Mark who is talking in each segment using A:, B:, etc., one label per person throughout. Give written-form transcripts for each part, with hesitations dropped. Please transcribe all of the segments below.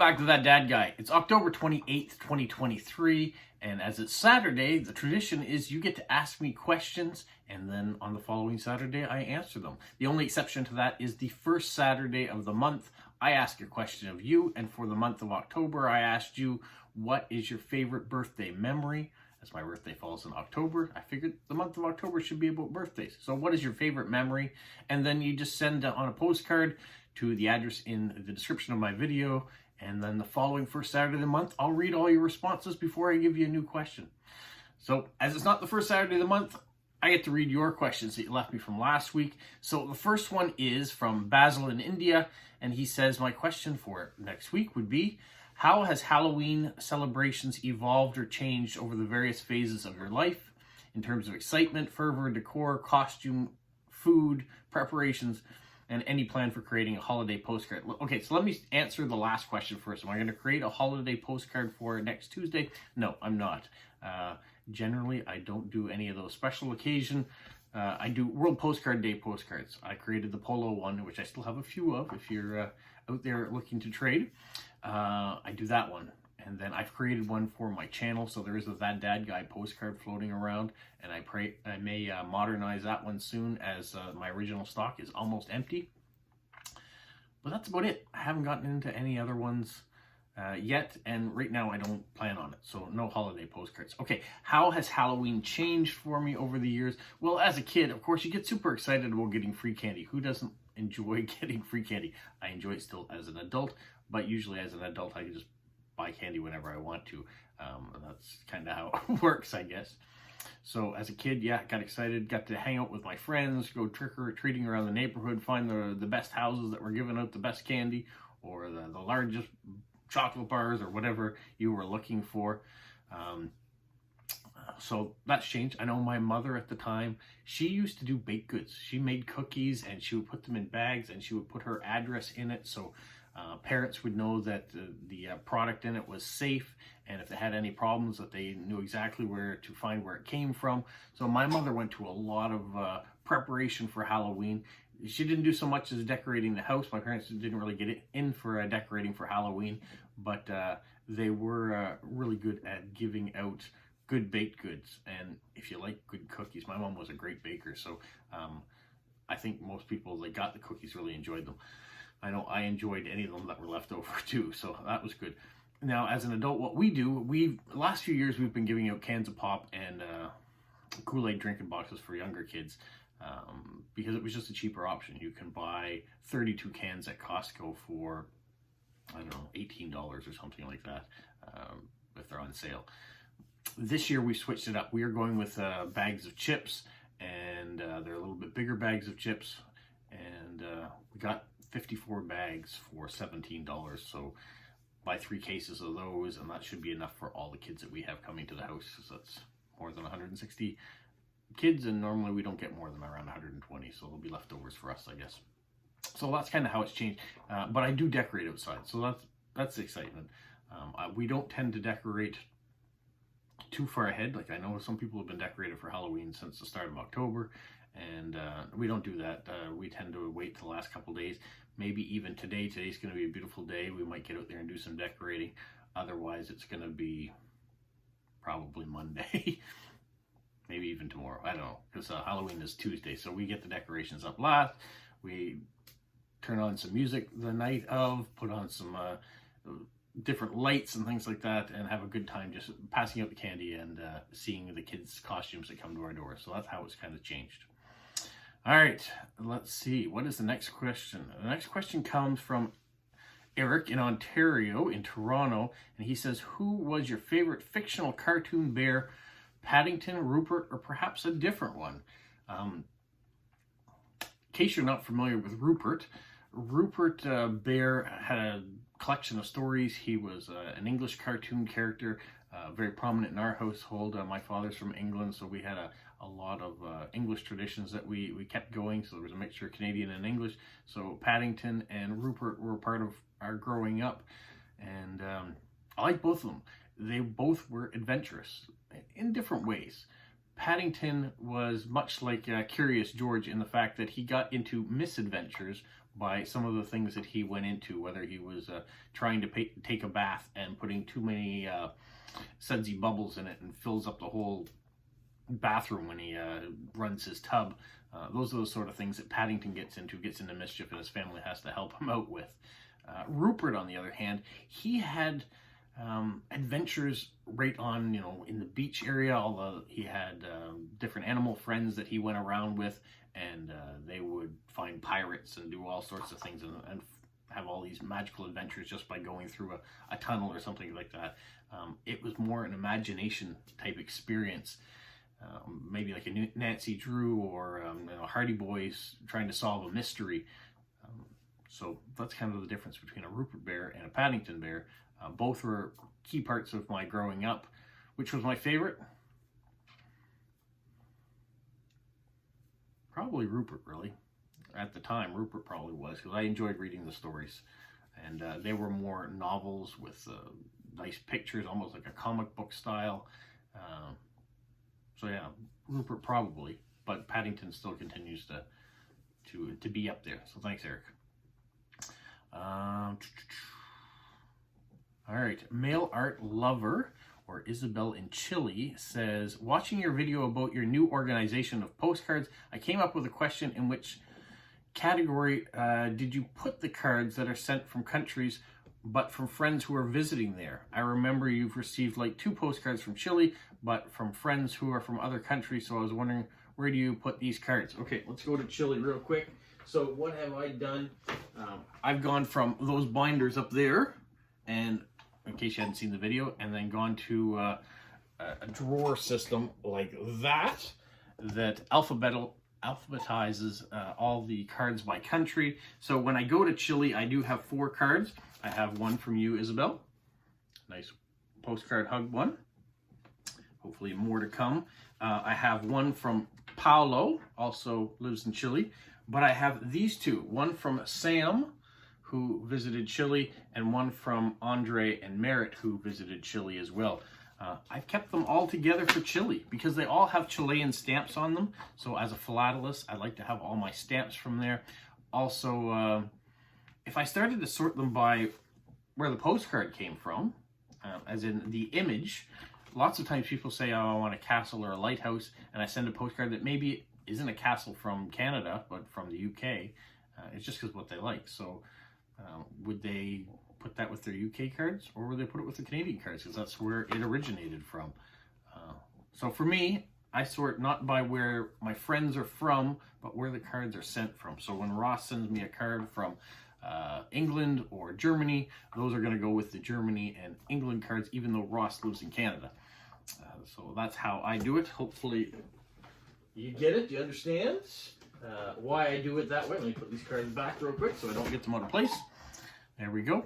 A: back to That Dad Guy. It's October 28th, 2023, and as it's Saturday, the tradition is you get to ask me questions, and then on the following Saturday, I answer them. The only exception to that is the first Saturday of the month. I ask a question of you, and for the month of October, I asked you, what is your favorite birthday memory? As my birthday falls in October, I figured the month of October should be about birthdays. So what is your favorite memory? And then you just send on a postcard to the address in the description of my video. And then the following first Saturday of the month, I'll read all your responses before I give you a new question. So as it's not the first Saturday of the month, I get to read your questions that you left me from last week. So the first one is from Basil in India. And he says, my question for next week would be, how has Halloween celebrations evolved or changed over the various phases of your life in terms of excitement, fervor, decor, costume, food, preparations, and any plan for creating a holiday postcard? Okay, so let me answer the last question first. Am I going to create a holiday postcard for next Tuesday? No, I'm not. Generally, I don't do any of those special occasion. I do World Postcard Day postcards. I created the polo one, which I still have a few of if you're out there looking to trade. I do that one. And then I've created one for my channel, so there is a That Dad Guy postcard floating around, and I may modernize that one soon, as my original stock is almost empty. But that's about it. I haven't gotten into any other ones yet, and right now I don't plan on it, so no holiday postcards. Okay, how has Halloween changed for me over the years? Well, as a kid, of course, you get super excited about getting free candy. Who doesn't enjoy getting free candy? I enjoy it still as an adult, but usually as an adult I can just buy candy whenever I want to. That's kind of how it works, I guess. So as a kid, yeah, got excited, got to hang out with my friends, go trick-or-treating around the neighborhood, find the best houses that were giving out the best candy, or the largest chocolate bars, or whatever you were looking for. So that's changed. I know my mother at the time, she used to do baked goods. She made cookies, and she would put them in bags, and she would put her address in it, so parents would know that the product in it was safe, and if they had any problems, that they knew exactly where to find where it came from. So my mother went to a lot of preparation for Halloween. She didn't do so much as decorating the house. My parents didn't really get in for decorating for Halloween, but they were really good at giving out good baked goods. And if you like good cookies, my mom was a great baker, so I think most people that got the cookies really enjoyed them. I know I enjoyed any of them that were left over too, so that was good. Now, as an adult, what we do, last few years we've been giving out cans of pop and Kool-Aid drinking boxes for younger kids, because it was just a cheaper option. You can buy 32 cans at Costco for, I don't know, $18 or something like that, if they're on sale. This year we switched it up. We are going with bags of chips, and they're a little bit bigger bags of chips, and we got 54 bags for $17, so buy 3 cases of those, and that should be enough for all the kids that we have coming to the house, so that's more than 160 kids, and normally we don't get more than around 120, so there'll be leftovers for us, I guess. So that's kind of how it's changed, but I do decorate outside, so that's the excitement. We don't tend to decorate too far ahead. Like, I know some people have been decorated for Halloween since the start of October, and we don't do that. We tend to wait till the last couple days, maybe even today. Today's going to be a beautiful day. We might get out there and do some decorating. Otherwise, it's going to be probably Monday, maybe even tomorrow. I don't know, because Halloween is Tuesday, so we get the decorations up last. We turn on some music the night of, put on some different lights and things like that, and have a good time just passing out the candy and seeing the kids' costumes that come to our door. So that's how it's kind of changed. All right, let's see. What is the next question? The next question comes from Eric in Ontario, in Toronto, and he says, who was your favorite fictional cartoon bear? Paddington, Rupert, or perhaps a different one? In case you're not familiar with Rupert, Rupert Bear had a collection of stories. He was an English cartoon character, very prominent in our household. My father's from England, so we had a lot of English traditions that we kept going, so there was a mixture of Canadian and English. So Paddington and Rupert were part of our growing up, and I like both of them. They both were adventurous in different ways. Paddington was much like Curious George in the fact that he got into misadventures by some of the things that he went into, whether he was trying to take a bath and putting too many sudsy bubbles in it and fills up the whole bathroom when he runs his tub. Those are the sort of things that Paddington gets into mischief, and his family has to help him out with. Rupert, on the other hand, he had adventures right on, in the beach area. Although he had different animal friends that he went around with, and they would find pirates and do all sorts of things and have all these magical adventures just by going through a tunnel or something like that. It was more an imagination type experience. Maybe like a Nancy Drew or Hardy Boys trying to solve a mystery. So that's kind of the difference between a Rupert bear and a Paddington bear. Both were key parts of my growing up. Which was my favorite? Probably Rupert, really. At the time, Rupert probably was, because I enjoyed reading the stories. And they were more novels with nice pictures, almost like a comic book style. So yeah, Rupert probably, but Paddington still continues to be up there. So thanks, Eric. All right, Mail Art Lover, or Isabel in Chile, says, watching your video about your new organization of postcards, I came up with a question: in which category did you put the cards that are sent from countries but from friends who are visiting there? I remember you've received like 2 postcards from Chile, but from friends who are from other countries, so I was wondering, where do you put these cards? Okay, let's go to Chile real quick. So what have I done? I've gone from those binders up there, and in case you hadn't seen the video, and then gone to a drawer system like that alphabetizes all the cards by country. So when I go to Chile, I do have 4 cards. I have one from you, Isabel. Nice postcard hug one. Hopefully more to come. I have one from Paulo, also lives in Chile. But I have these 2. One from Sam, who visited Chile, and one from Andre and Merritt, who visited Chile as well. I've kept them all together for Chile because they all have Chilean stamps on them. So as a philatelist, I like to have all my stamps from there. Also, if I started to sort them by where the postcard came from, as in the image, lots of times people say, oh, I want a castle or a lighthouse, and I send a postcard that maybe isn't a castle from Canada, but from the UK. It's just because what they like. So would they put that with their UK cards, or would they put it with the Canadian cards, because that's where it originated from? So for me, I sort not by where my friends are from, but where the cards are sent from. So when Ross sends me a card from England or Germany, those are going to go with the Germany and England cards, even though Ross lives in Canada. So that's how I do it. Hopefully you get it, you understand why I do it that way. Let me put these cards back real quick so I don't get them out of place. There we go.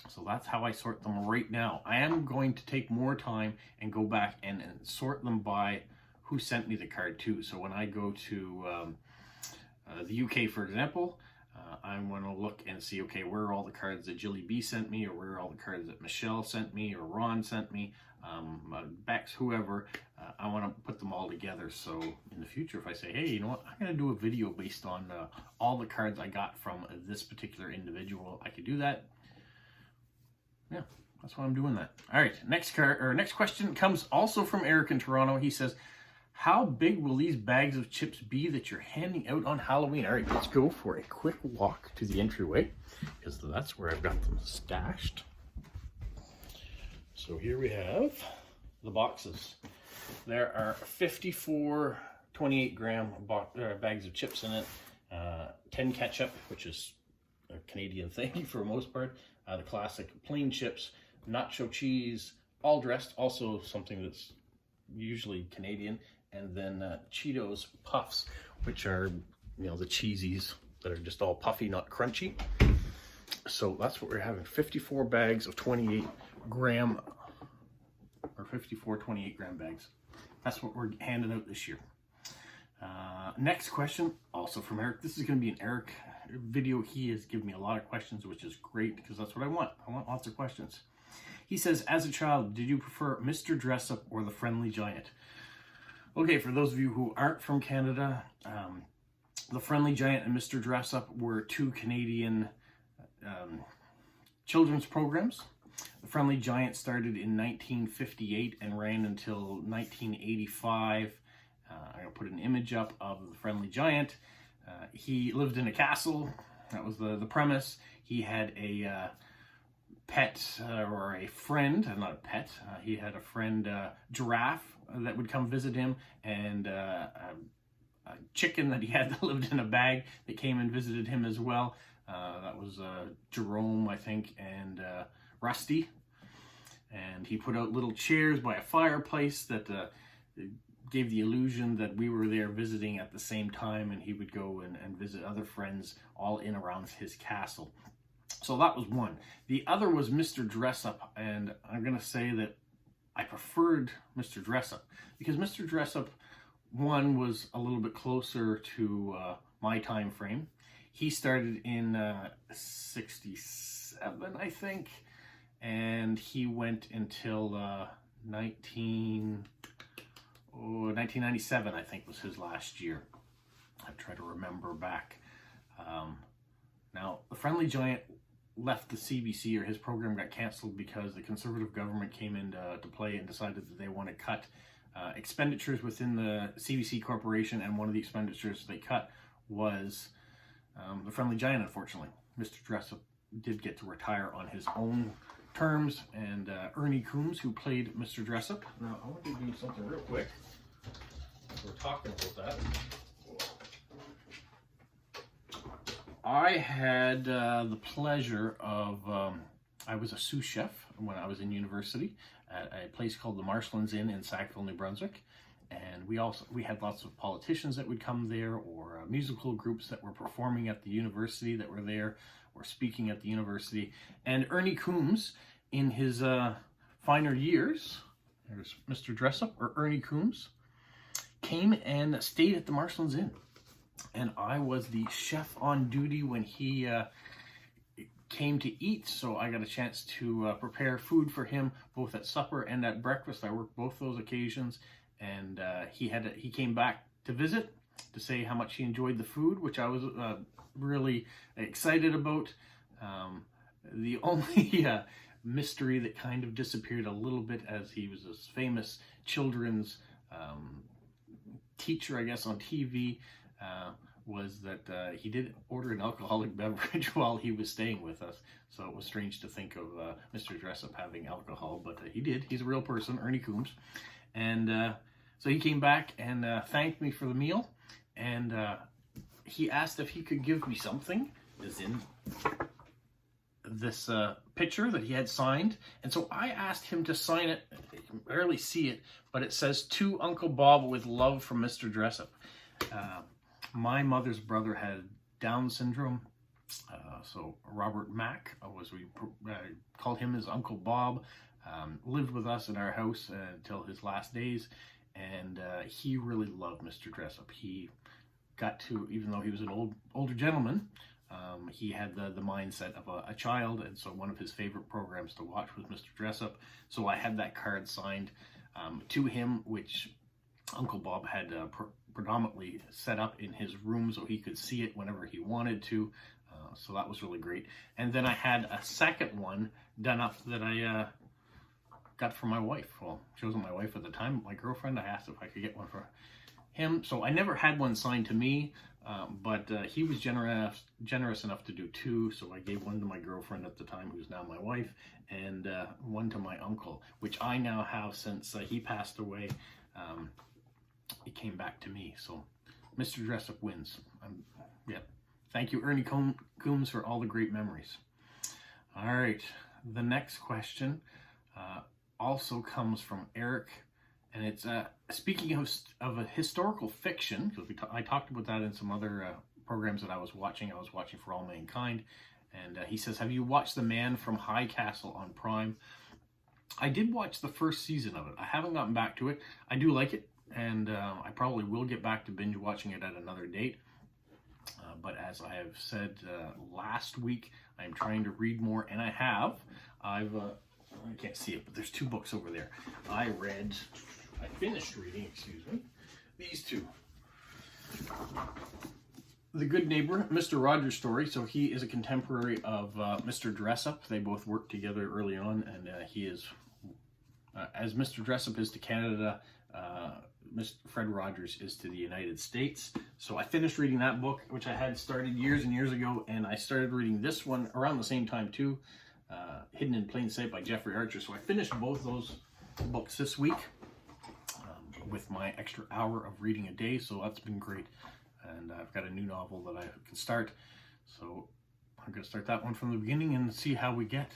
A: So that's how I sort them right now. I am going to take more time and go back and sort them by who sent me the card too. So when I go to the UK, for example, I'm going to look and see, okay, where are all the cards that Jilly B sent me, or where are all the cards that Michelle sent me, or Ron sent me, Bex, whoever. I want to put them all together. So in the future, if I say, hey, you know what, I'm going to do a video based on all the cards I got from this particular individual, I could do that. Yeah, that's why I'm doing that. All right, next question comes also from Eric in Toronto. He says, how big will these bags of chips be that you're handing out on Halloween? All right, let's go for a quick walk to the entryway, because that's where I've got them stashed. So here we have the boxes. There are 54 28-gram bags of chips in it, 10 ketchup, which is a Canadian thing for the most part, the classic plain chips, nacho cheese, all dressed, also something that's usually Canadian, and then Cheetos Puffs, which are, the cheesies that are just all puffy, not crunchy. So that's what we're having, 54 bags of 28-gram, or 54 28-gram bags. That's what we're handing out this year. Next question, also from Eric. This is going to be an Eric video. He has given me a lot of questions, which is great, because that's what I want. I want lots of questions. He says, as a child, did you prefer Mr. Dressup or the Friendly Giant? Okay, for those of you who aren't from Canada, The Friendly Giant and Mr. Dressup were two Canadian children's programs. The Friendly Giant started in 1958 and ran until 1985. I'm going to put an image up of the Friendly Giant. He lived in a castle. That was the premise. He had a pet or a friend, not a pet. He had a friend, giraffe, that would come visit him, and a chicken that he had that lived in a bag that came and visited him as well. That was Jerome, I think, and Rusty. And he put out little chairs by a fireplace that gave the illusion that we were there visiting at the same time, and he would go and visit other friends all in around his castle. So that was one. The other was Mr. Dressup, and I'm going to say that I preferred Mr. Dressup because Mr. Dressup, one, was a little bit closer to my time frame. He started in 67, I think, and he went until 1997, I think, was his last year. I try to remember back. Now, the Friendly Giant left the CBC, or his program got canceled because the Conservative government came into play and decided that they want to cut expenditures within the CBC corporation, and one of the expenditures they cut was the Friendly Giant, unfortunately. Mr. Dressup did get to retire on his own terms, and Ernie Coombs, who played Mr. Dressup. Now, I want to do something real quick. We're talking about that. I had the pleasure of, I was a sous chef when I was in university at a place called the Marshlands Inn in Sackville, New Brunswick. And we had lots of politicians that would come there, or musical groups that were performing at the university that were there, or speaking at the university. And Ernie Coombs, in his finer years, there's Mr. Dressup, or Ernie Coombs, came and stayed at the Marshlands Inn. And I was the chef on duty when he came to eat, so I got a chance to prepare food for him both at supper and at breakfast. I worked both those occasions, and he came back to visit to say how much he enjoyed the food, which I was really excited about. The only mystery that kind of disappeared a little bit, as he was this famous children's teacher, I guess, on TV, was that he did order an alcoholic beverage while he was staying with us. So it was strange to think of Mr. Dressup having alcohol, but he did. He's a real person, Ernie Coombs. And so he came back and thanked me for the meal. And he asked if he could give me something, as in this picture that he had signed. And so I asked him to sign it. You can barely see it, but it says, "To Uncle Bob with love from Mr. Dressup." My mother's brother had Down syndrome, so Robert Mack, we called him as Uncle Bob, lived with us in our house until his last days, and he really loved Mr. Dressup. He got to, even though he was an older gentleman, he had the mindset of a child, and so one of his favorite programs to watch was Mr. Dressup. So I had that card signed to him, which Uncle Bob had predominantly set up in his room so he could see it whenever he wanted to. So that was really great. And then I had a second one done up that I got for my wife. Well, she wasn't my wife at the time, my girlfriend. I asked if I could get one for him. So I never had one signed to me, but he was generous enough to do two. So I gave one to my girlfriend at the time, who's now my wife, and one to my uncle, which I now have since he passed away. It came back to me. So Mr. Dressup wins. Yeah. Thank you, Ernie Coombs, for all the great memories. All right. The next question also comes from Eric, and it's speaking of a historical fiction, because I talked about that in some other programs that I was watching. I was watching For All Mankind, and he says, "Have you watched The Man from High Castle on Prime?" I did watch the first season of it. I haven't gotten back to it. I do like it, and I probably will get back to binge watching it at another date. But as I have said last week, I'm trying to read more, and I have. I can't see it, but there's two books over there. I finished reading, excuse me, these two. The Good Neighbor, Mr. Rogers' story. So he is a contemporary of Mr. Dressup. They both worked together early on, and he is, as Mr. Dressup is to Canada, Mr. Fred Rogers is to the United States. So I finished reading that book, which I had started years and years ago, and I started reading this one around the same time too, Hidden in Plain Sight by Jeffrey Archer. So I finished both those books this week with my extra hour of reading a day, so that's been great. And I've got a new novel that I can start, so I'm going to start that one from the beginning and see how we get.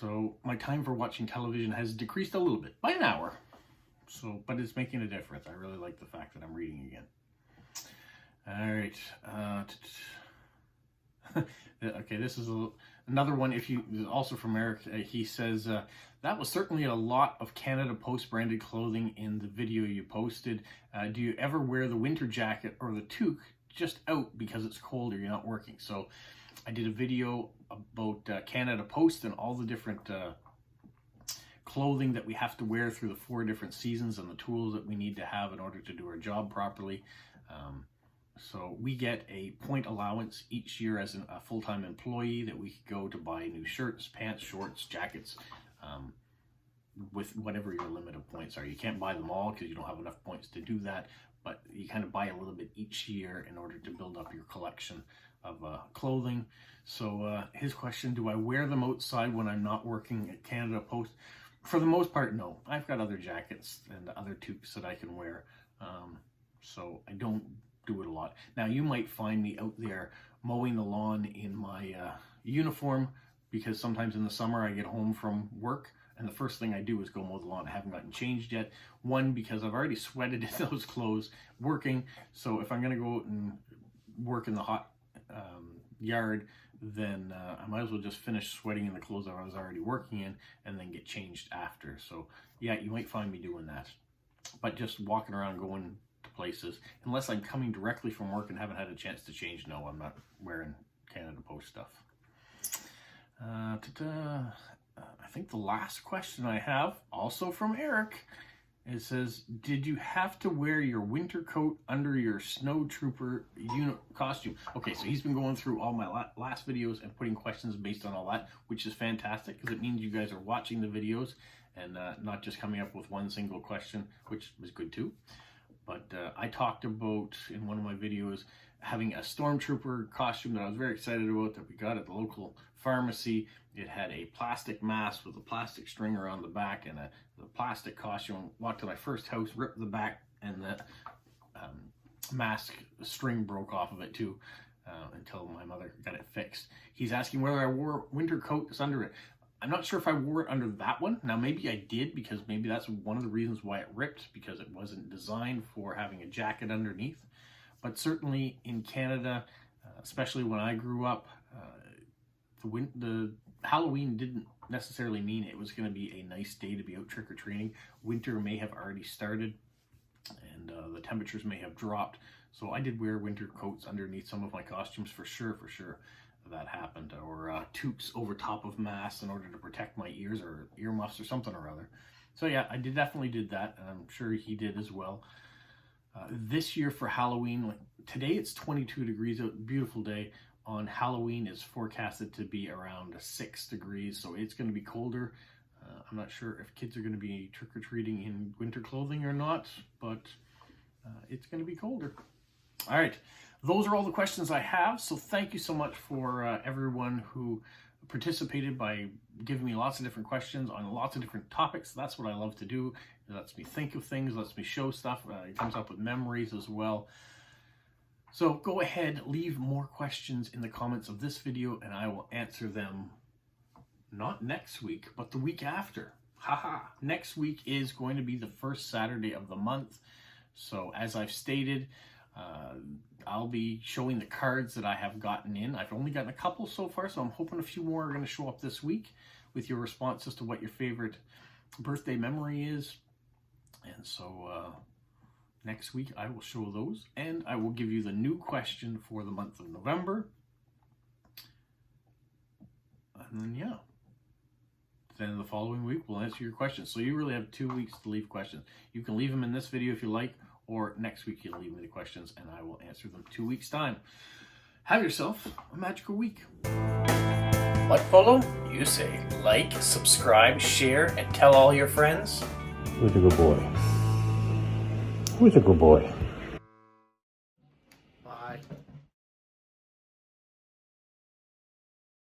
A: So my time for watching television has decreased a little bit, by an hour. So, but it's making a difference. I really like the fact that I'm reading again. All right. Okay, this is another one. If you also from Eric, he says that was certainly a lot of Canada Post branded clothing in the video you posted. Do you ever wear the winter jacket or the toque just out because it's cold or you're not working? So I did a video about Canada Post and all the different clothing that we have to wear through the 4 different seasons and the tools that we need to have in order to do our job properly. So we get a point allowance each year as a full-time employee that we could go to buy new shirts, pants, shorts, jackets, with whatever your limit of points are. You can't buy them all because you don't have enough points to do that, but you kind of buy a little bit each year in order to build up your collection of clothing. So his question, do I wear them outside when I'm not working at Canada Post? For the most part, no. I've got other jackets and other toques that I can wear, so I don't do it a lot. Now, you might find me out there mowing the lawn in my uniform, because sometimes in the summer I get home from work and the first thing I do is go mow the lawn. I haven't gotten changed yet. One, because I've already sweated in those clothes working, so if I'm going to go out and work in the hot yard, then I might as well just finish sweating in the clothes that I was already working in and then get changed after. So yeah, you might find me doing that, but just walking around going to places, unless I'm coming directly from work and haven't had a chance to change, no, I'm not wearing Canada Post stuff. I think the last question I have, also from Eric, it says, did you have to wear your winter coat under your snow trooper costume? Okay, so he's been going through all my last videos and putting questions based on all that, which is fantastic because it means you guys are watching the videos and not just coming up with one single question, which was good too. But I talked about in one of my videos having a stormtrooper costume that I was very excited about that we got at the local pharmacy. It had a plastic mask with a plastic string around the back and the plastic costume. Walked to my first house, ripped the back, and the mask string broke off of it too, until my mother got it fixed. He's asking whether I wore winter coats under it. I'm not sure if I wore it under that one. Now, maybe I did, because maybe that's one of the reasons why it ripped, because it wasn't designed for having a jacket underneath. But certainly in Canada, especially when I grew up, the Halloween didn't necessarily mean it was going to be a nice day to be out trick-or-treating. Winter may have already started, and the temperatures may have dropped. So I did wear winter coats underneath some of my costumes for sure. That happened, or toques over top of masks in order to protect my ears, or earmuffs or something or other. So yeah, I definitely did that, and I'm sure he did as well. This year for Halloween, like today it's 22 degrees, a beautiful day. On Halloween is forecasted to be around 6 degrees, so it's going to be colder. I'm not sure if kids are going to be trick-or-treating in winter clothing or not, but it's going to be colder. All right, those are all the questions I have, so thank you so much for everyone who participated by giving me lots of different questions on lots of different topics. That's what I love to do. It lets me think of things, lets me show stuff. It comes up with memories as well. So go ahead, leave more questions in the comments of this video, and I will answer them not next week, but the week after. Haha! Next week is going to be the first Saturday of the month. So as I've stated, I'll be showing the cards that I have gotten in. I've only gotten a couple so far, so I'm hoping a few more are going to show up this week with your responses to what your favorite birthday memory is. And so next week I will show those, and I will give you the new question for the month of November. And then, yeah. Then the following week we'll answer your questions. So you really have 2 weeks to leave questions. You can leave them in this video if you like, or next week you'll leave me the questions and I will answer them 2 weeks' time. Have yourself a magical week. What, Polo? You say like, subscribe, share, and tell all your friends.
B: Who's a good boy? Who's a good boy?
A: Bye.